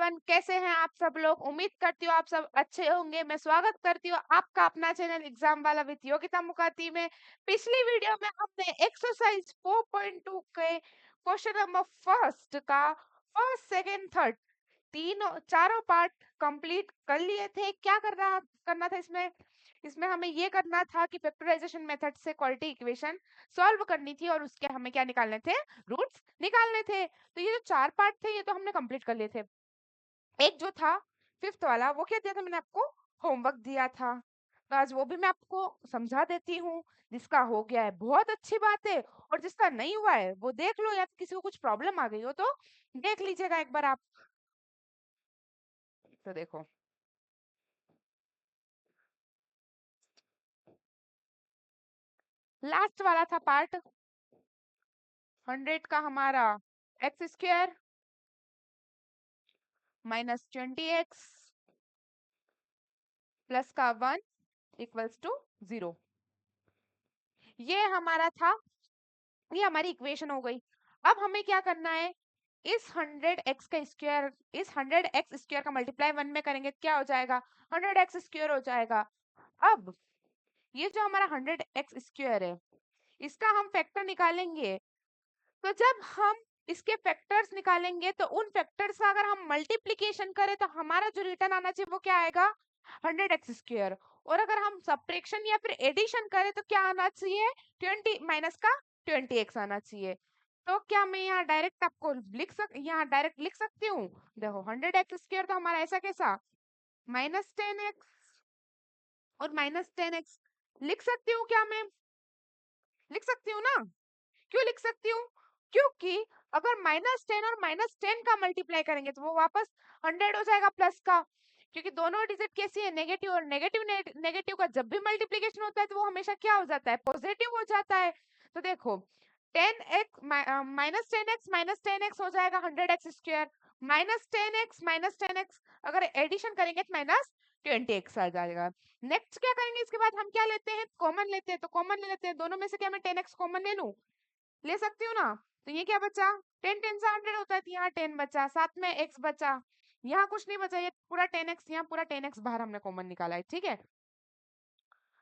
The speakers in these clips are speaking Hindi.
एवरीवन, कैसे हैं आप सब लोग। उम्मीद करती हूँ आप सब अच्छे होंगे। मैं स्वागत करती हूँ आपका अपना चैनल एग्जाम वाला विद योगिता मुखाती में। पिछली वीडियो में हमने एक्सरसाइज 4.2 के क्वेश्चन नंबर फर्स्ट का फर्स्ट सेकंड थर्ड तीनों चारों पार्ट कंप्लीट कर लिए थे। क्या करना था इसमें इसमें हमें ये करना था कि फैक्टराइजेशन मेथड से क्वालिटी इक्वेशन सॉल्व करनी थी और उसके हमें क्या निकालने थे, रूट्स निकालने थे। तो ये जो चार पार्ट थे ये तो हमने कंप्लीट कर लिए थे। एक जो था फिफ्थ वाला, वो क्या दिया था मैंने आपको, होमवर्क दिया था। तो आज वो भी मैं आपको समझा देती हूँ। जिसका हो गया है बहुत अच्छी बात है, और जिसका नहीं हुआ है वो देख लो, या फिर किसी को कुछ प्रॉब्लम आ गई हो तो देख लीजिएगा एक बार आप। तो देखो, लास्ट वाला था पार्ट 100 का हमारा x square minus 20x plus का 1 इक्वल्स टू 0। ये हमारा था, ये हमारी इक्वेशन हो गई। अब हमें क्या करना है, इस 100x का स्क्वायर, इस 100x स्क्वायर का मल्टीप्लाई 1 में करेंगे क्या हो जाएगा, 100x स्क्वायर हो जाएगा। अब ये जो हमारा 100x स्क्वायर है, इसका हम फैक्टर निकालेंगे। तो जब हम इसके फैक्टर्स निकालेंगे तो उन फैक्टर्स का अगर हम मल्टीप्लिकेशन करें तो हमारा जो रिटर्न आना चाहिए वो क्या आएगा, 100x स्क्वायर। और अगर हम सब्ट्रैक्शन या फिर एडिशन करें तो क्या आना चाहिए, 20 माइनस का 20x आना चाहिए। तो क्या मैं यहाँ डायरेक्ट आपको यहाँ डायरेक्ट लिख सकती हूँ। देखो 100x स्क्वायर तो हमारा ऐसा कैसा, -10x और -10x लिख सकती हूँ क्या मैं, लिख सकती हूँ ना। क्यों लिख सकती हूँ, क्योंकि अगर -10 और -10 का मल्टीप्लाई करेंगे तो वो वापस 100 हो जाएगा प्लस का। क्योंकि दोनों डिजिट कैसी है, नेगेटिव, और नेगेटिव नेगेटिव का जब भी मल्टीप्लिकेशन होता है तो वो हमेशा क्या हो जाता है, पॉजिटिव हो जाता है। तो देखो 10x -10x हो जाएगा 100x स्क्वायर, -10x अगर एडिशन करेंगे तो -20x आ जाएगा। नेक्स्ट क्या करेंगे, इसके बाद हम क्या लेते हैं, कॉमन लेते हैं। तो कॉमन ले लेते हैं, दोनों में से क्या मैं 10x कॉमन ले लूं, ले सकती हूँ ना। तो ये क्या बचा, 10 10 से 100 होता है, तो यहाँ 10 बचा, साथ में x बचा। यहाँ कुछ नहीं बचा, ये पूरा 10x, यहाँ पूरा 10x बाहर हमने कॉमन निकाला है, ठीक है।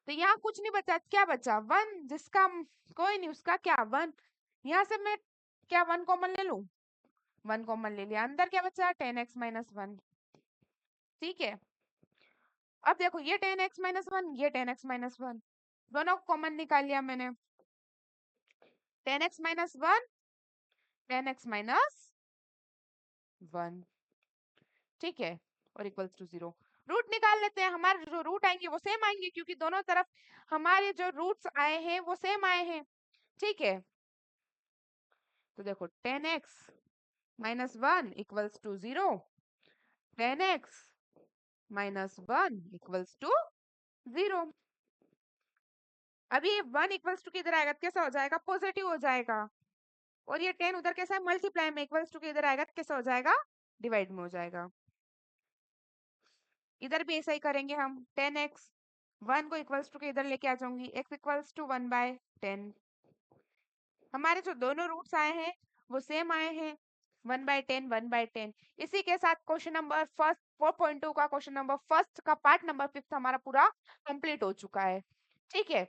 तो यहाँ कुछ नहीं बचा, क्या बचा, 1, जिसका कोई नहीं उसका क्या 1। यहाँ से मैं क्या 1 कॉमन ले लूं, 1 कॉमन ले लिया, अंदर क्या बचा 10x माइनस 1, ठीक है। अब देखो ये 10x माइनस 1, ये 10x माइनस 1, दोनों कॉमन निकाल लिया मैंने। 10x माइनस 1, 10x माइनस 1, ठीक है, और इक्वल्स टू 0। रूट निकाल लेते हैं, हमारे जो रूट आएंगे वो सेम आएंगे, क्योंकि दोनों तरफ हमारे जो रूट्स आए हैं वो सेम आए हैं, ठीक है। तो देखो 10x minus 1 equals to 0, 10x minus 1 equals to 0। अभी 1 इक्वल्स टू किधर आएगा, कैसा हो जाएगा, पॉजिटिव हो जाएगा। और ये 10 उधर कैसा है, मल्टीप्लाई में, इक्वल्स टू किधर आएगा, कैसा हो जाएगा, डिवाइड में हो जाएगा। इधर भी ऐसा ही करेंगे हम, 10x 1 को इक्वल्स टू के इधर लेके आ जाऊंगी, x इक्वल्स टू 1/10। हमारे जो दोनों रूट्स आए हैं वो सेम आए हैं, 1/10 1/10। इसी के साथ क्वेश्चन नंबर फर्स्ट 4.2 का क्वेश्चन नंबर फर्स्ट का पार्ट नंबर फिफ्थ हमारा पूरा कंप्लीट हो चुका है, ठीक है।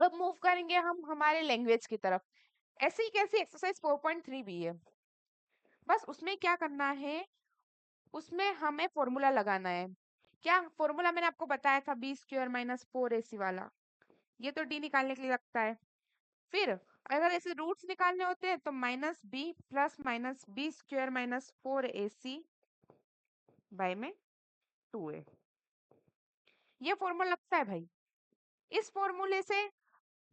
अब मूव करेंगे हम हमारे लैंग्वेज की तरफ। ऐसी ही कैसी एक्सरसाइज 4.3 भी है, बस उसमें क्या करना है, उसमें हमें फॉर्मूला लगाना है। क्या फॉर्मूला मैंने आपको बताया था, बी स्क्वायर माइनस 4ac वाला, ये तो डी निकालने के लिए लगता है। फिर अगर ऐसे रूट्स निकालने होते हैं तो -b plus minus b square minus 4ac by में 2a, ये फॉर्मूला लगता है भाई। इस फॉर्मूले से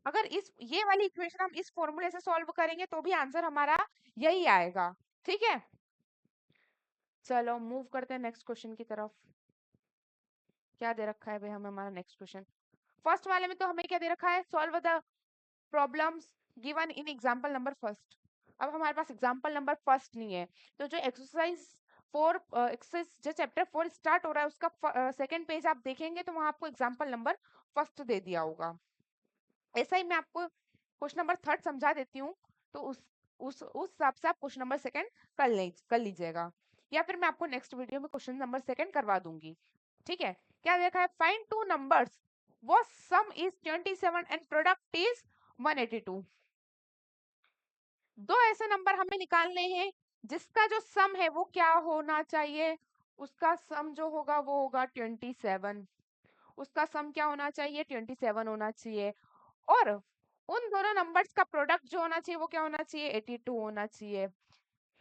अगर इस ये वाली इक्वेशन हम इस फॉर्मूले से सॉल्व करेंगे तो भी आंसर हमारा यही आएगा, ठीक है। चलो मूव करते हैं नेक्स्ट क्वेश्चन की तरफ। क्या दे रखा है भाई हमें हमारा नेक्स्ट क्वेश्चन, फर्स्ट वाले में तो हमें क्या दे रखा है, solve the problems given in example number first. अब हमारे पास एग्जांपल नंबर फर्स्ट नहीं है, तो जो एक्सरसाइज 4 एक्सरसाइज जो चैप्टर 4 स्टार्ट हो रहा है उसका सेकंड पेज आप देखेंगे तो वहां आपको एग्जांपल नंबर फर्स्ट दे दिया होगा। ऐसा ही मैं आपको क्वेश्चन नंबर थर्ड समझा देती हूँ, तो उस हिसाब से आप क्वेश्चन नंबर सेकंड कर लीजिएगा। या फिर मैं आपको नेक्स्ट वीडियो में क्वेश्चन नंबर 2 करवा दूंगी। ठीक है, क्या देखा है, फाइंड टू नंबर्स वो सम इज 27 एंड प्रोडक्ट इज 182। दो ऐसे नंबर हमें निकालने हैं जिसका जो सम है वो क्या होना चाहिए, उसका सम जो होगा वो होगा 27। उसका सम क्या होना चाहिए, 27 होना चाहिए। और उन दोनों नंबर्स का प्रोडक्ट जो होना चाहिए वो क्या होना चाहिए, 82 होना चाहिए।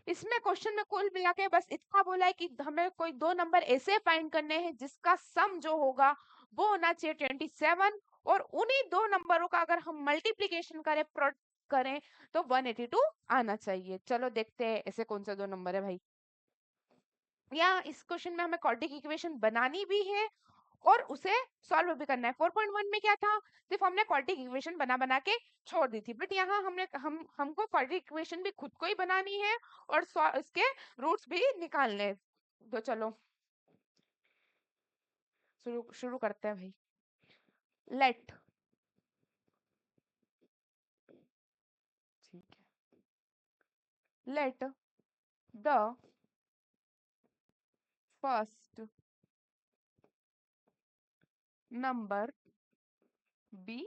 इसमें क्वेश्चन में कुल मिला के बस इतना बोला है कि हमें कोई दो नंबर ऐसे फाइंड करने हैं जिसका सम जो होगा वो होना चाहिए 27, और उन्हीं दो नंबरों का अगर हम मल्टीप्लीकेशन करें तो 182 आना चाहिए। चलो देखते हैं ऐसे कौन से दो नंबर है भाई। या इस क्वेश्चन में हमें क्वाड्रेटिक इक्वेशन बनानी भी है और उसे सॉल्व भी करना है। 4.1 में क्या था, सिर्फ हमने क्वाड्रेटिक इक्वेशन बना बना के छोड़ दी थी, बट यहाँ हमको क्वाड्रेटिक इक्वेशन भी खुद को ही बनानी है और इसके रूट्स भी निकालने हैं। तो चलो शुरू शुरू करते हैं भाई। लेट, ठीक है, let the first number be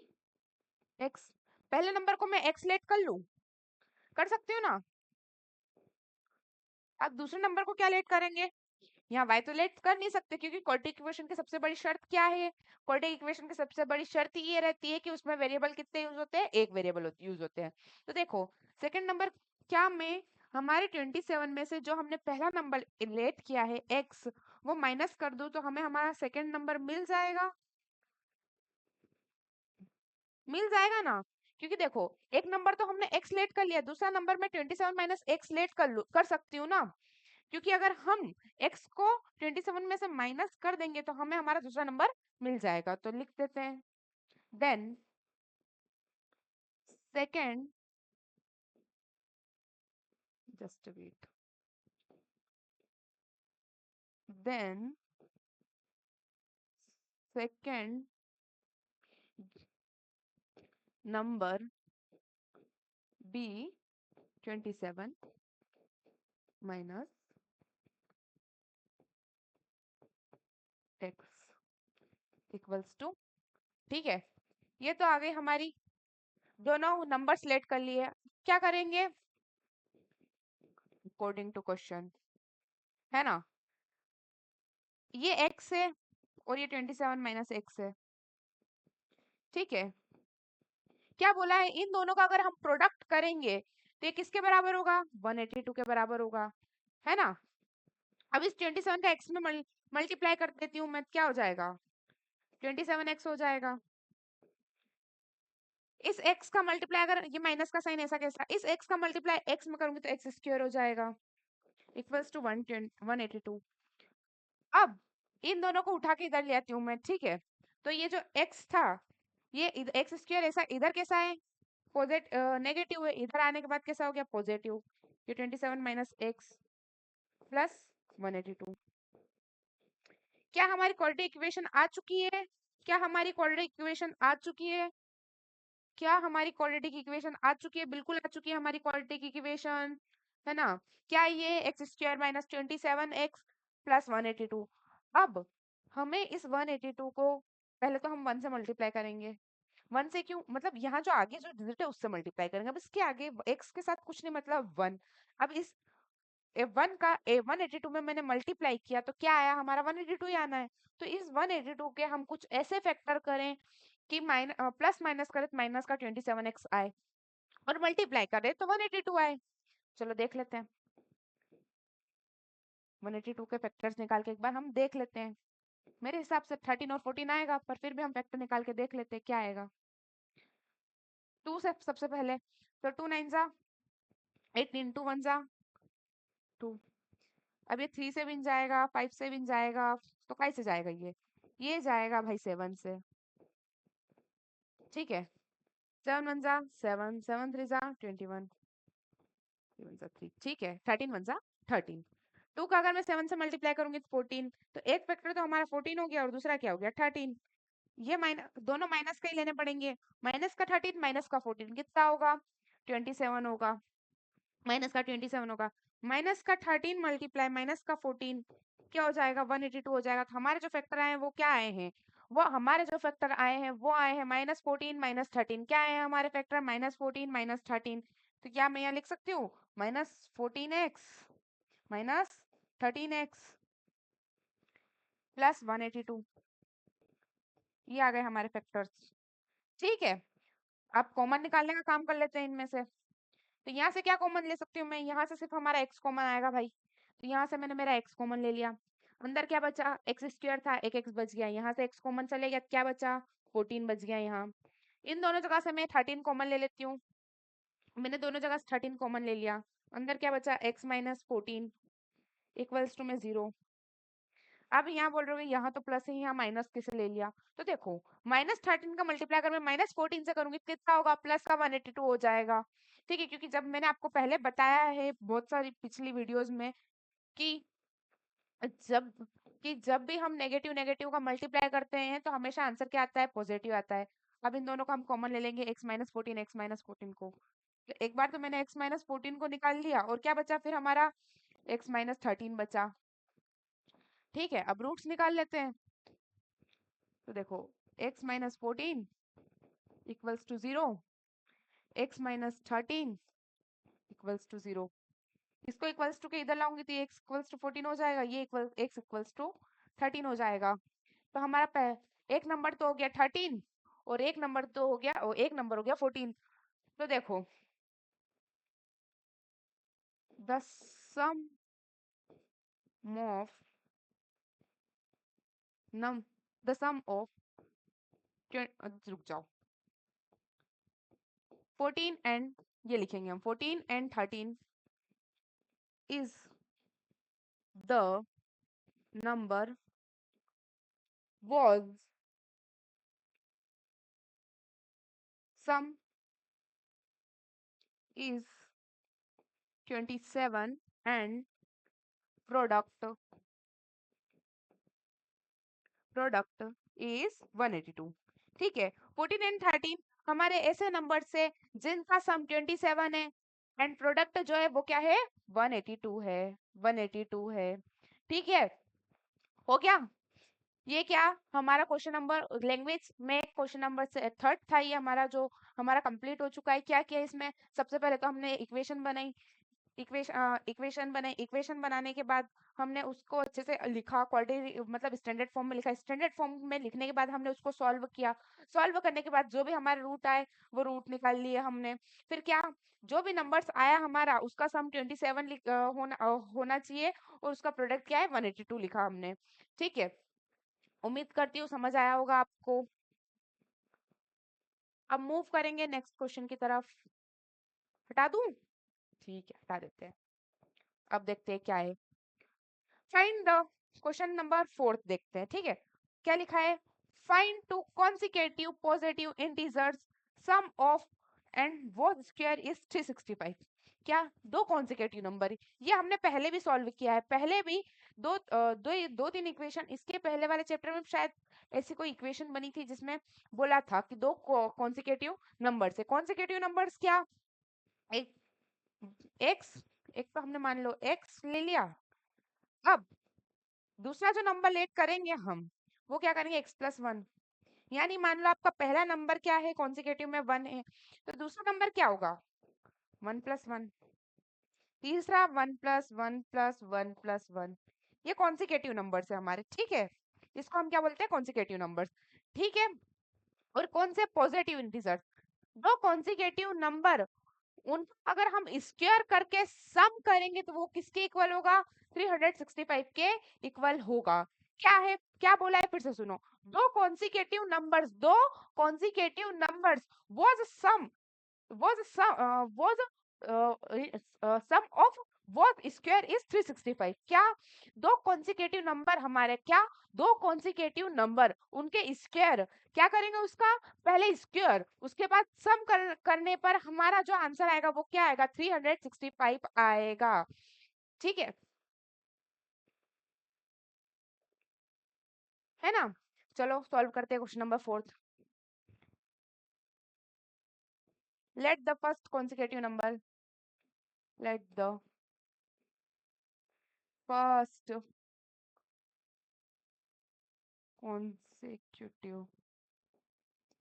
x. पहले नंबर को मैं एक्स लेट कर लूं, कर सकती हूँ ना। अब दूसरे नंबर को क्या लेट करेंगे, यहाँ y तो लेट कर नहीं सकते क्योंकि क्वाड्रेटिक इक्वेशन की सबसे बड़ी शर्त क्या है, क्वाड्रेटिक इक्वेशन की सबसे बड़ी शर्त ये रहती है कि उसमें वेरिएबल कितने यूज होते हैं, एक वेरिएबल यूज होते हैं। तो देखो सेकंड नंबर, क्या मैं हमारे 27 में से जो हमने पहला नंबर लेट किया है x वो माइनस कर दूं तो हमें हमारा सेकंड नंबर मिल जाएगा, मिल जाएगा ना। क्योंकि देखो एक नंबर तो हमने x लेट कर लिया, दूसरा नंबर मैं 27 माइनस x लेट कर सकती हूँ ना। क्योंकि अगर हम x को 27 में से माइनस कर देंगे तो हमें हमारा दूसरा नंबर मिल जाएगा। तो लिख देते हैं then second, just wait, then second number be 27 minus x equals to, ठीक है। ये तो आ गई हमारी, दोनों नंबर सेलेक्ट कर लिए। क्या करेंगे अकॉर्डिंग टू क्वेश्चन, है ना, ये x है और ये 27 माइनस x है, ठीक है। क्या बोला है, इन दोनों का अगर हम प्रोडक्ट करेंगे तो ये किसके बराबर होगा, 182 के बराबर होगा, है ना। अब इस 27 का x में मल्टीप्लाई कर देती हूँ मैं, क्या हो जाएगा, 27x हो जाएगा। इस x का मल्टीप्लाई, अगर ये माइनस का साइन ऐसा कैसा, इस x का मल्टीप्लाई x में करूंगी तो x स्क्वायर हो जाएगा इक्वल्स टू 182। अब इन दोनों को उठा के इधर ले आती हूँ मैं, ठीक है। तो ये जो x था, ये एक्स स्क्वायर ऐसा इधर कैसा है, नेगेटिव है, इधर आने के बाद कैसा हो गया पॉजिटिव। ये 27 माइनस एक्स प्लस 182। क्या हमारी क्वाड्रेटिक इक्वेशन आ चुकी है, क्या हमारी क्वाड्रेटिक इक्वेशन आ चुकी है, क्या हमारी क्वाड्रेटिक इक्वेशन आ चुकी है, बिल्कुल आ चुकी है हमारी क्वाड्रेटिक इक्वेशन, है ना। क्या ये x square minus 27x plus 182। अब हमें इस 182 को पहले तो हम 1 से मल्टीप्लाई करेंगे, 1 से क्यों, मतलब यहाँ जो आगे जो डिजिट है उससे मल्टीप्लाई करेंगे। अब इसके आगे x के साथ कुछ नहीं, मतलब 1। अब इस वन का 182 में मैंने मल्टीप्लाई किया तो क्या आया, हमारा 182 ही आना है। तो इस 182 के हम कुछ ऐसे फैक्टर करें कि प्लस माइनस करें तो माइनस का 27x आए और मल्टीप्लाई करें तो 182 आए। चलो देख लेते हैं, 182 के फैक्टर्स निकाल के एक बार हम देख लेते हैं। मेरे हिसाब से 13 और 14 आएगा, पर फिर भी हम फैक्टर निकाल के देख लेते हैं क्या आएगा। 2 से सबसे पहले, तो 2 9 जा 18, 2 1 जा 2। अब ये 3 से भी जाएगा, 5 से भी जाएगा, तो कैसे जाएगा ये जाएगा भाई 7 से, ठीक है। 7 1 जा 7, 7 3 जा 21, 3 1 जा 3, ठीक है। 13 1 जा 13। 2 का अगर मैं 7 से मल्टीप्लाई करूंगी तो 14, तो एक फैक्टर तो हमारा 14 हो गया और दूसरा क्या हो गया 13। ये माइनस, दोनों माइनस का ही लेने पड़ेंगे, माइनस का 13 माइनस का 14 कितना होगा 27 होगा, माइनस का 27 होगा। माइनस का 13 मल्टीप्लाई माइनस का 14 क्या हो जाएगा, 182 हो जाएगा। तो हमारे जो फैक्टर आए हैं वो क्या आए हैं, वो हमारे जो फैक्टर आए हैं वो आए हैं -14 -13। क्या आए हैं हमारे फैक्टर, -14 -13। तो क्या मैं यहाँ लिख सकती हूँ -14x -13x प्लस 182। ये आ गए हमारे फैक्टर्स। ठीक है, अब कॉमन निकालने का काम कर लेते हैं इनमें से। तो यहाँ से क्या कॉमन ले सकती हूँ मैं, यहाँ से सिर्फ हमारा x कॉमन आएगा भाई। तो यहाँ से मैंने मेरा x कॉमन ले लिया। अंदर क्या बचा, एक्स स्क्वायर था, एक x बच गया। यहाँ से x कॉमन चले गया, क्या बचा, 14 बच गया यहाँ। इन दोनों जगह से मैं 13 कॉमन ले लेती हूँ। मैंने दोनों जगह से 13 कॉमन ले लिया। अंदर क्या बचा, x माइनस 14 इक्वल्स टू में 0। अब यहाँ बोल रहे हो यहाँ तो प्लस है, यहाँ माइनस किसे ले लिया। तो देखो -13 का मल्टीप्लाई अगर मैं -14 से करूंगी तो कितना होगा, प्लस का 182 हो जाएगा। ठीक है, क्योंकि जब मैंने आपको पहले बताया है बहुत सारी पिछली वीडियोस में कि जब जब भी हम नेगेटिव नेगेटिव का मल्टीप्लाई करते हैं तो हमेशा आंसर क्या आता है, पॉजिटिव आता है। अब इन दोनों को हम कॉमन ले लेंगे, x-14 को। तो एक बार तो मैंने x-14 को निकाल लिया, और क्या बचा फिर हमारा, x-13 बचा। ठीक है, अब रूट्स निकाल लेते हैं। तो देखो x-14 equals to 0, x-13 equals to 0। इसको इक्वल्स टू के इधर लाऊंगी तो ये x इक्वल्स टू 14 हो जाएगा, ये x इक्वल्स टू 13 हो जाएगा। तो हमारा एक नंबर तो हो गया 13, और एक नंबर तो हो गया, और एक नंबर हो गया 14। तो देखो the sum of num the sum of, रुक जाओ, 14 एंड, ये लिखेंगे हम 14 and 13 is the number was sum is 27 and product is 182। ठीक है, 14 एंड 13 हमारे ऐसे नंबर से जिनका सम 27 है, एंड प्रोडक्ट जो है वो क्या है, 182 है, 182 है। ठीक है, हो गया। ये क्या, हमारा क्वेश्चन नंबर लैंग्वेज में क्वेश्चन नंबर से थर्ड था, ये हमारा जो हमारा कंप्लीट हो चुका है। क्या किया इसमें, सबसे पहले तो हमने इक्वेशन बनाई, इक्वेशन बनाने के बाद हमने उसको अच्छे से लिखा, क्वाड्रेटिक मतलब स्टैंडर्ड फॉर्म में लिखा। स्टैंडर्ड फॉर्म में लिखने के बाद हमने उसको सॉल्व किया। सॉल्व करने के बाद जो भी हमारे रूट आए वो रूट निकाल लिए हमने। फिर क्या, जो भी नंबर्स आया हमारा उसका सम 27 होना चाहिए, और उसका प्रोडक्ट क्या है, 182 लिखा हमने। ठीक है, उम्मीद करती हूँ समझ आया होगा आपको। अब मूव करेंगे नेक्स्ट क्वेश्चन की तरफ। हटा दूं, ठीक है हटा देते हैं। अब देखते हैं क्या है, फाइंड द क्वेश्चन नंबर 4 देखते हैं। ठीक है, क्या लिखा है, find two consecutive positive integers sum of and what square is 365। क्या, दो कॉन्सिक्यूटिव नंबर, ये हमने पहले भी सॉल्व किया है। पहले भी दो तीन इक्वेशन, इसके पहले वाले चैप्टर में शायद ऐसी कोई इक्वेशन बनी थी जिसमें बोला था कि दो कॉन्सिक्यूटिव नंबर्स है। कॉन्सिक्यूटिव नंबर्स क्या, एक एक्स, एक तो हमने मान लो एक्स ले लिया। अब दूसरा जो नंबर लेट करेंगे हम, वो क्या करेंगे, x+1। यानी मान लो आपका पहला नंबर क्या है, कॉन्सिक्यूटिव में 1 है, तो दूसरा नंबर क्या होगा, 1+1। तीसरा 1+1+1+1। ये कॉन्सिक्यूटिव नंबर्स है हमारे। ठीक है, इसको हम क्या बोलते हैं, कॉन्सिक्यूटिव नंबर्स। ठीक है, और कौन से, पॉजिटिव इंटीजर। दो कॉन्सिक्यूटिव नंबर, उनको अगर हम स्क्वायर करके सम करेंगे तो वो किसके इक्वल होगा, 365 के इक्वल होगा। क्या है, क्या बोला है, फिर से सुनो, दो consecutive numbers was sum was sum of was square is 365। क्या, दो कॉन्सिक्यूटिव नंबर हमारे, क्या, दो कॉन्सिक्यूटिव नंबर उनके स्क्वायर क्या करेंगे, उसका पहले स्क्वायर, उसके बाद सम करने पर हमारा जो आंसर आएगा वो क्या आएगा, 365 आएगा। ठीक है ना। चलो सॉल्व करते हैं question number 4। Late the first consecutive number, late the first consecutive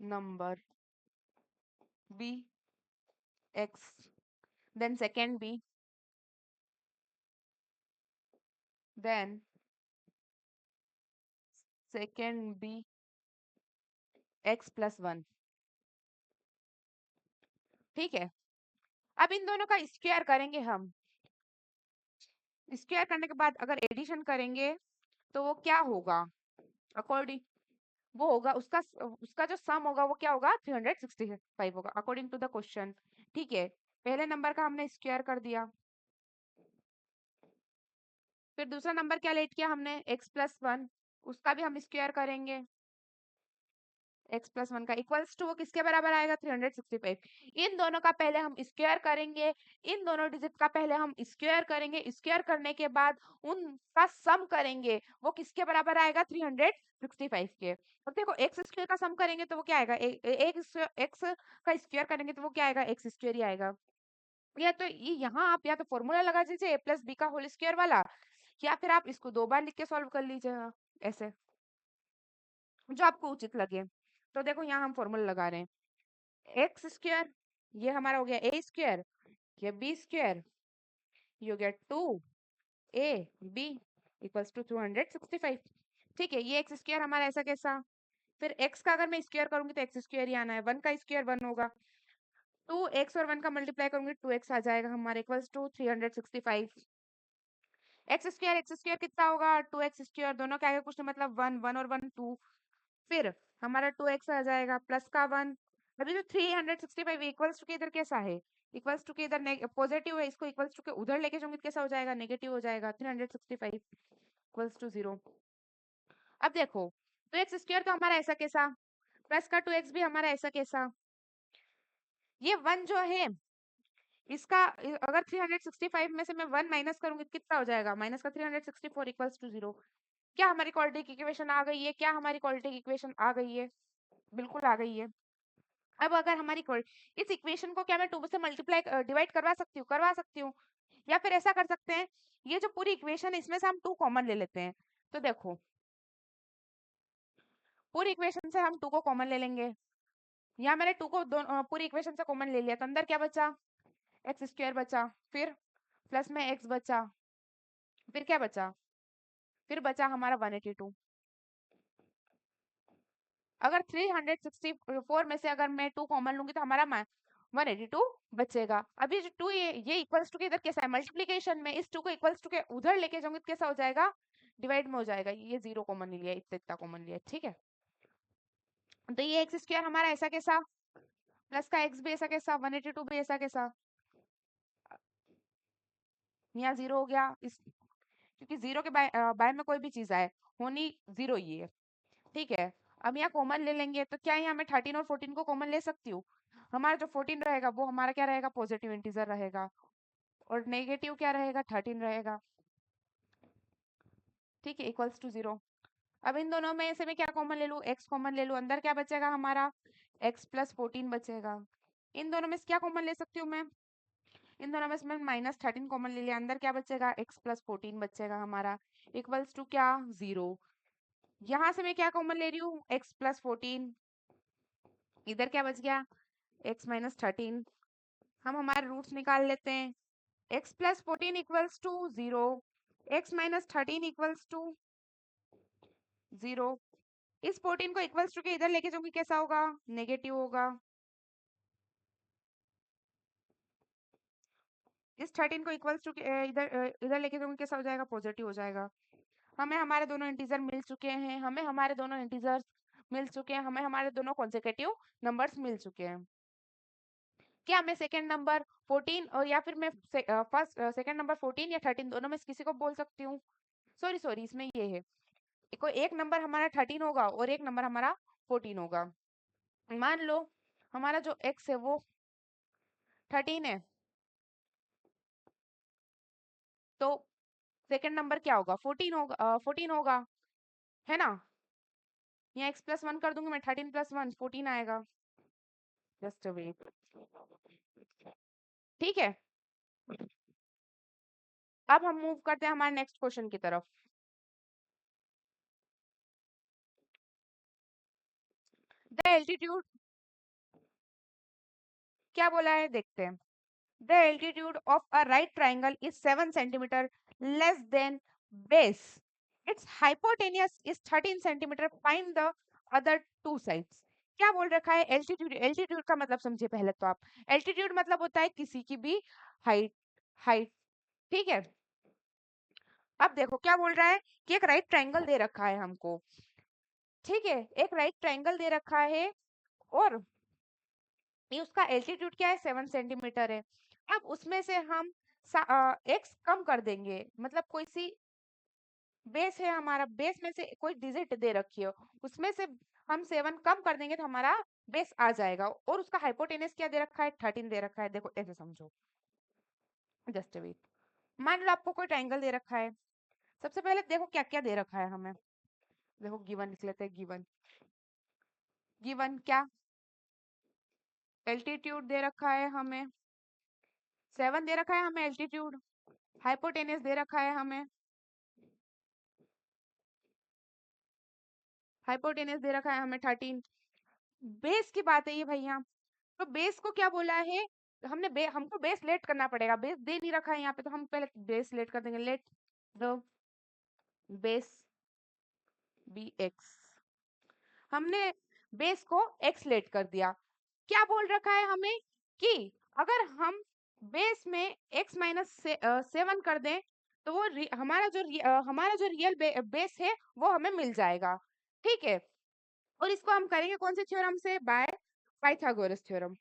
number b x, then second b, then second b x plus 1। ठीक है, अब इन दोनों का स्क्वायर करेंगे हम। स्क्वायर करने के बाद अगर एडिशन करेंगे तो वो क्या होगा, अकॉर्डिंग वो होगा उसका उसका जो सम होगा वो क्या होगा 365 होगा अकॉर्डिंग टू द क्वेश्चन। ठीक है, पहले नंबर का हमने स्क्वायर कर दिया, फिर दूसरा नंबर क्या लेट किया हमने x प्लस 1, उसका भी हम स्क्वायर करेंगे। x प्लस 1 का इक्वल्स टू वो किसके बराबर आएगा 365। इन दोनों का पहले हम स्क्वायर करेंगे, इन दोनों डिजिट का पहले हम स्क्वायर करेंगे, स्क्वायर करने के बाद उनका सम करेंगे, वो किसके बराबर आएगा 365 के। अब देखो एक्स स्क्वायर का सम करेंगे तो वो क्या आएगा, एक्स का स्क्वायर करेंगे तो वो क्या आएगा एक्स स्क्वायर ही आएगा। या तो ये यहाँ आप या तो फॉर्मूला लगा दीजिए a प्लस बी का होल स्क्वायर वाला, या फिर आप इसको 2 बार लिख के सॉल्व कर लीजिएगा ऐसे, जो आपको उचित लगे। तो देखो यहाँ हम फॉर्मूला लगा रहे हैं, एक्स स्क्वायर ये हमारा हो गया ए स्क्वायर, ये बी स्क्वायर, ये हो गया 2ab इक्वल्स टू 265। ठीक है, ये एक्स स्क्वायर हमारा ऐसा कैसा, फिर एक्स का अगर मैं स्क्वायर करूंगी तो एक्स स्क्वायर ही आना है, 1 का स्क्वायर 1 होगा, 2x और 1 का मल्टीप्लाई करूंगी 2x आ जाएगा हमारे इक्वल्स टू 365। एक्स स्क्वायर कितना होगा 2x स्क्वायर, दोनों के आगे कुछ नहीं मतलब 1 1 और 1 2, फिर हमारा 2x आ जाएगा प्लस का 1। अभी जो 365 इक्वल्स टू के इधर कैसा है, इक्वल्स टू के इधर पॉजिटिव है, इसको इक्वल्स टू के उधर लेके जाऊंगी तो कैसा हो जाएगा नेगेटिव हो जाएगा, 365 इक्वल्स टू 0। अब देखो 2x स्क्वायर का हमारा ऐसा कैसा, प्लस का 2x भी हमारा ऐसा कैसा, ये 1 जो है इसका अगर 365 में से मैं 1 माइनस करूंगी तो कितना हो जाएगा, माइनस का 364 इक्वल्स टू 0। क्या हमारी क्वाड्रेटिक इक्वेशन आ गई है, क्या हमारी क्वाड्रेटिक इक्वेशन आ गई है, बिल्कुल आ गई है। अब अगर हमारी इस इक्वेशन को क्या मैं 2 से मल्टीप्लाई डिवाइड करवा सकती हूँ, या फिर ऐसा कर सकते हैं, ये जो पूरी इक्वेशन है इसमें से हम 2 कॉमन ले लेते हैं। तो देखो पूरी इक्वेशन से हम 2 को कॉमन ले लेंगे, यहाँ मैंने 2 को पूरी इक्वेशन से कॉमन ले लिया तो अंदर क्या बचा, एक्स स्क्वायर बचा, फिर प्लस में एक्स बचा, फिर क्या बचा, फिर बचा हमारा 182। अगर 364 में से अगर मैं 2 कॉमन लूंगी तो हमारा 182 बचेगा। अभी जो 2 ये इक्वल्स टू के इधर कैसा है मल्टीप्लिकेशन में, इस 2 को इक्वल्स टू के उधर लेके जाऊंगी तो कैसा हो जाएगा डिवाइड में हो जाएगा, ये 0 कॉमन लिया, इतना इतना कॉमन लिया। ठीक है, तो ये एक्स स्क्वायर हमारा ऐसा कैसा, प्लस का एक्स भी ऐसा कैसा, 182 भी ऐसा कैसा, यहाँ 0 हो गया इस, क्योंकि 0 के बाय में कोई भी चीज आए होनी 0 ही है। ठीक है, अब यहाँ कॉमन ले लेंगे तो क्या यहाँ मैं 13 और 14 को कॉमन ले सकती हूँ, हमारा जो 14 रहेगा वो हमारा क्या रहेगा पॉजिटिव इंटीजर रहेगा, और नेगेटिव क्या रहेगा 13 रहेगा। ठीक है, इक्वल्स टू 0। अब इन दोनों में से मैं क्या कॉमन ले लूँ, x कॉमन ले लूँ, अंदर क्या बचेगा हमारा x प्लस 14 बचेगा। इन दोनों में से क्या कॉमन ले सकती हूँ मैं, इन दोनों में से मैं -13 कॉमन ले लिया, अंदर क्या बचेगा x प्लस 14 बचेगा हमारा, इक्वल्स टू क्या 0। यहाँ से मैं क्या कॉमन ले रही हूँ x प्लस 14, इधर क्या बच गया x माइनस 13। हम हमारे रूट्स निकाल लेते हैं, x plus 14 equals to 0, x minus 13 equals to 0। इस 14 को इक्वल्स टू के इधर लेके जाऊंगी कैसा होगा नेगेटिव होगा, इस 13 को इक्वल्स टू के इधर इधर लेके जाऊंगी कैसा हो जाएगा पॉजिटिव हो जाएगा। हमें हमारे दोनों इंटीजर मिल चुके हैं, हमें हमारे दोनों इंटीजर्स मिल चुके हैं, हमें हमारे दोनों कॉन्सेक्यूटिव नंबर्स मिल चुके हैं। क्या मैं सेकंड नंबर 14 और या फिर मैं फर्स्ट सेकंड नंबर 14 या 13 दोनों में से किसी को बोल सकती हूँ, सॉरी सॉरी इसमें ये है, कोई एक नंबर हमारा 13 होगा और एक नंबर हमारा 14 होगा। मान लो हमारा जो x है वो 13 है, तो सेकंड नंबर क्या होगा 14 होगा, 14 होगा, है ना। यहाँ x प्लस 1 कर दूंगी मैं, 13 प्लस 1 14 आएगा, जस्ट वेट। ठीक है, अब हम मूव करते हैं हमारे नेक्स्ट क्वेश्चन की तरफ। द एल्टीट्यूड क्या बोला है देखते हैं। The altitude of a right triangle is 7 centimetre less than base, it's hypotenuse is 13 centimetre, find the other two sides. क्या बोल रखा है? एल्टीट्यूड, एल्टीट्यूड का मतलब समझिए पहले तो आप। एल्टीट्यूड मतलब होता है किसी की भी हाइट, हाइट, ठीक है। अब देखो क्या बोल रहा है कि एक राइट ट्रायंगल दे रखा है हमको, ठीक है, एक राइट ट्रायंगल दे रखा है और ये उसका एल्टीट्यूड क्या है? 7 सेंटीमीटर है। अब उसमें से हम एक्स कम कर देंगे, मतलब कोई सी बेस है हमारा, बेस में से कोई डिजिट दे रखी है, उसमें से हम 7 कम कर देंगे तो हमारा बेस आ जाएगा। और उसका हाइपोटेनस क्या दे रखा है? 13 दे रखा है। देखो ऐसे समझो, जस्ट वेट। मान लो आपको कोई ट्रायंगल दे रखा है, सबसे पहले देखो क्या क्या दे रखा है हमें। देखो गिवन लिख लेते हैं, गिवन, गिवन क्या? एल्टीट्यूड दे रखा है हमें, 7 दे रखा है हमें एल्टीट्यूड, हाइपोटेनस दे रखा है हमें, हाइपोटेनस दे रखा है हमें 13। बेस की बात है ये भैया, तो बेस को क्या बोला है? हमको बेस लेट करना पड़ेगा, बेस दे नहीं रखा है यहाँ पे, तो हम पहले बेस लेट कर देंगे। Let the base be x, हमने बेस को एक्स लेट कर दिया। क्या बोल रखा है हमें कि अगर हम बेस में एक्स माइनस 7 कर दें तो वो हमारा जो रियल बेस है वो हमें मिल जाएगा, ठीक है। और इसको हम करेंगे कौन से थ्योरम से? By Pythagoras theorem,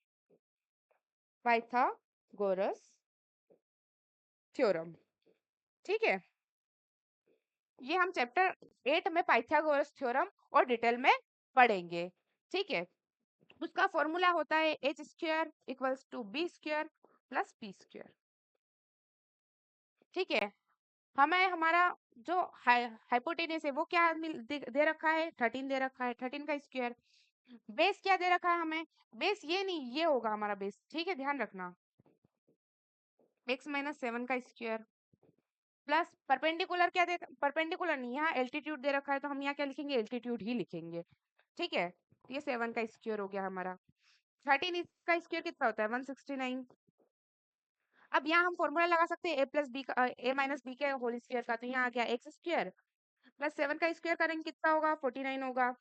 Pythagoras theorem, ठीक है। ये हम चैप्टर 8 में पाइथागोरस थ्योरम और डिटेल में पढ़ेंगे, ठीक है। उसका फॉर्मूला होता है h square equals to b square plus p square, ठीक है। हमें हमारा जो हाइपोटेनस है वो क्या दे रखा है? 13 दे रखा है, 13 का स्क्वायर। बेस क्या दे रखा है हमें? बेस ये नहीं, ये होगा हमारा बेस, ठीक है, ध्यान रखना। x माइनस 7 का स्क्वायर प्लस परपेंडिकुलर क्या दे, परपेंडिकुलर नहीं, यहाँ एल्टीट्यूड दे रखा है तो हम यहाँ क्या लिखेंगे? एल्टीट्यूड ही लिखेंगे, ठीक है। तो ये 7 का स्क्वायर हो गया हमारा। 13 इसका स्क्वायर कितना होता है? 169। अब यहाँ हम फॉर्मूला लगा सकते हैं ए प्लस बी का, ए माइनस बी के होल स्क्वायर का, तो यहाँ आ गया एक्स स्क्वायर प्लस 7 का स्क्वायर करेंगे कितना होगा? 49 होगा।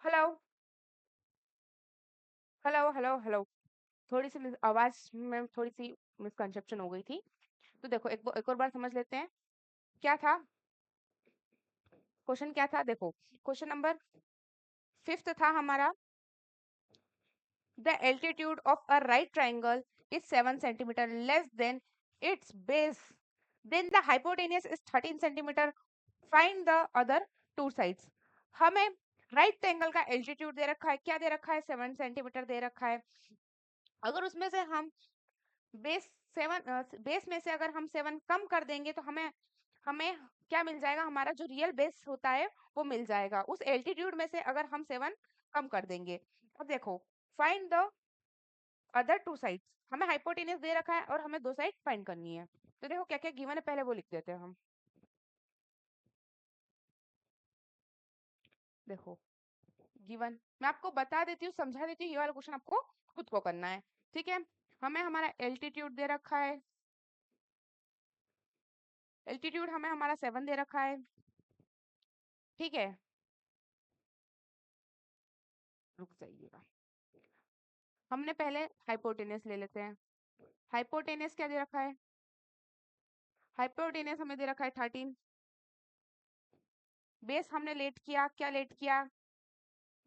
Hello hello hello hello. थोड़ी सी आवाज में थोड़ी सी मिसकंसेप्शन हो गई थी। तो देखो एक और बार समझ लेते हैं क्या था क्वेश्चन। क्या था देखो, क्वेश्चन नंबर 5 था हमारा, the altitude of a right triangle is 7 centimeter less than its base, then the hypotenuse is 13 centimeter, find the other two sides। हमें राइट ट्रायंगल का एल्टीट्यूड दे रखा है, क्या दे रखा है, 7 सेंटीमीटर दे रखा है। अगर उसमें से हम बेस बेस में से अगर हम 7 कम कर देंगे तो हमें हमें क्या मिल जाएगा, हमारा जो रियल बेस होता है वो मिल जाएगा उस एल्टीट्यूड में से अगर हम 7 कम कर देंगे। अब देखो, find the other two sides, हमें हाइपोटेन्यूज दे रखा है और हमें दो साइड फाइंड करनी है। तो देखो क्या क्या गिवन है, पहले वो लिख देते हैं हम। देखो गिवन मैं आपको बता देती हूँ, समझा देती हूँ, ये वाला क्वेश्चन आपको खुद को करना है। ठीक है, हमें हमारा एल्टीट्यूड दे रखा है, एल्टीट्यूड हमें हमारा 7 दे रखा है। ठीक है, रुक जाइएगा, हमने पहले हाइपोटेनस ले लेते हैं। हाइपोटेनस क्या दे रखा है, हाइपोटेनस हमें दे रखा है 13। बेस हमने लेट किया, क्या लेट किया,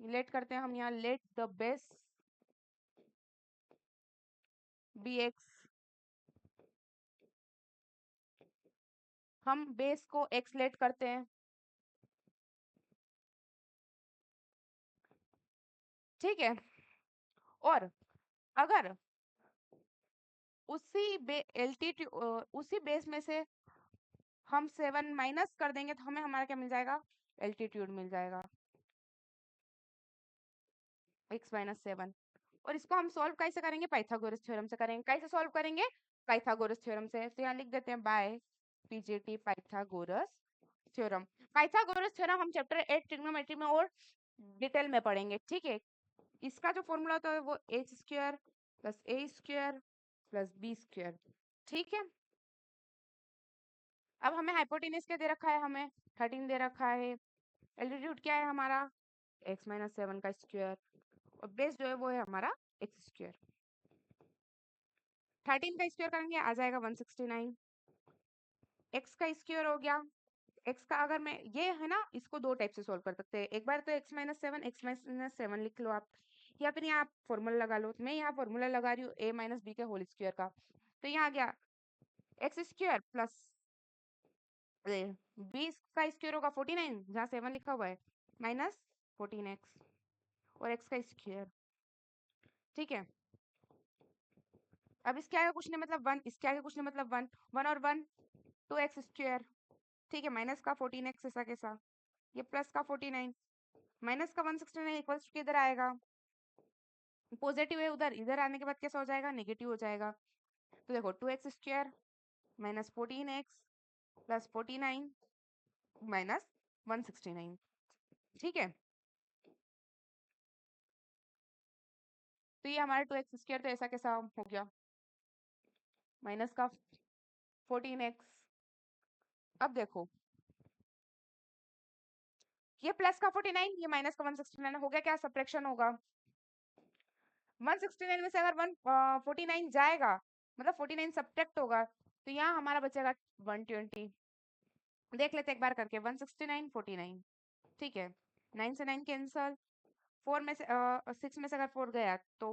लेट करते हैं हम यहाँ, let the base be x, हम बेस को एक्स लेट करते हैं। ठीक है, और अगर उसी बेस में से हम 7 माइनस कर देंगे तो हमें हमारा क्या मिल जाएगा, एल्टीट्यूड मिल जाएगा x माइनस 7। और इसको हम सॉल्व कैसे करेंगे, पाइथागोरस थ्योरम से करेंगे। कैसे सॉल्व करेंगे, पाइथागोरस थ्योरम से। तो यहाँ लिख देते हैं by PGT Pythagoras theorem. Pythagoras theorem हम चैप्टर 8 ट्रिग्नोमेट्री में और डिटेल में पढ़ेंगे। ठीक है, इसका जो फॉर्मूला होता है वो एच स्क्वायर प्लस ए स्क्वायर प्लस बी स्क्वायर। ठीक है, अब हमें हाइपोटेन्यूज क्या दे रखा है, हमें 13 दे रखा है। एल्टीट्यूड क्या है हमारा, x माइनस 7 का स्क्वायर, और बेस जो है वो है हमारा एक्स स्क्वायर। 13 का स्क्वायर करेंगे आ जाएगा 169। x का स्क्वायर हो गया, x का अगर मैं ये है ना, इसको दो टाइप से सॉल्व कर सकते हैं। एक बार तो x-7 लिख लो आप, या फिर यहाँ आप फॉर्मूला लगा लो। मैं यहाँ फॉर्मूला लगा रही हूँ a माइनस बी के होल स्क्वायर का। तो यहाँ आ गया एक्स स्क्वायर प्लस बी का स्क्वायर होगा 49, जहाँ 7 लिखा हुआ है, माइनस 14x और x का स्क्वायर। ठीक है, अब इसके आगे कुछ नहीं मतलब 1, इसके आगे कुछ नहीं मतलब 1, 1 और 1 2x स्क्वायर। ठीक है, माइनस का 14x ऐसा कैसा, ये प्लस का 49 माइनस का 169 इक्वल्स टू किधर आएगा, पॉजिटिव है उधर, इधर आने के बाद कैसा हो जाएगा, नेगेटिव हो जाएगा। तो देखो 2x square minus 14x plus 49 minus 169। ठीक है, तो ये हमारा 2x स्क्वायर तो ऐसा कैसा हो गया, माइनस का 14x। अब देखो ये प्लस का 49, ये माइनस का 169 हो गया, क्या सब्ट्रैक्शन होगा। 169 में से अगर 149 जाएगा, मतलब 49 सब्ट्रैक्ट होगा, तो यहाँ हमारा बचेगा 120। देख लेते एक बार करके, 169 49। ठीक है, 9 से 9 कैंसल, 4 में से 6 में से अगर 4 गया तो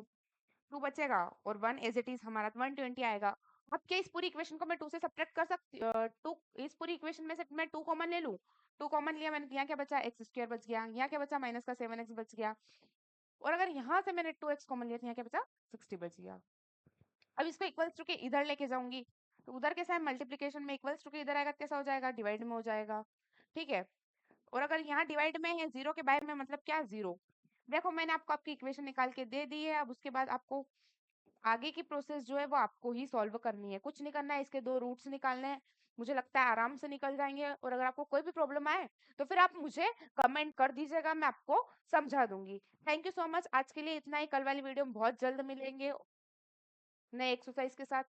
2 बचेगा, और 1 एज इट इज हमारा 120 आएगा। अब क्या इस पूरी इक्वेशन को मैं 2 से सब्ट्रैक्ट कर सकती, 2 इस पूरी इक्वेशन में से मैं 2 कॉमन ले लूं। 2 कॉमन लिया मैंने, यहाँ क्या बचा, एक्स स्क्वायर बच गया, यहाँ क्या बचा, माइनस का 7x बच गया, और अगर यहाँ से मैंने 2x कॉमन लिया तो यहाँ क्या बचा, 60 बच गया। अब इसको इक्वल्स टू के इधर लेके जाऊंगी, तो उधर कैसा है, मल्टीप्लीकेशन में इक्वल्स टू के इधर आएगा, कैसा हो जाएगा, डिवाइड में हो जाएगा। ठीक है, और अगर यहाँ डिवाइड में है, जीरो के बाहर में मतलब क्या, जीरो। देखो मैंने आपको आपकी इक्वेशन निकाल के दे दी है। अब उसके बाद आपको आगे की प्रोसेस जो है वो आपको ही सॉल्व करनी है, कुछ नहीं करना है। इसके दो रूट्स निकालने हैं, मुझे लगता है आराम से निकल जाएंगे। और अगर आपको कोई भी प्रॉब्लम आए तो फिर आप मुझे कमेंट कर दीजिएगा, मैं आपको समझा दूंगी। थैंक यू सो मच, आज के लिए इतना ही। कल वाली वीडियो में बहुत जल्द मिलेंगे नए एक्सरसाइज के साथ।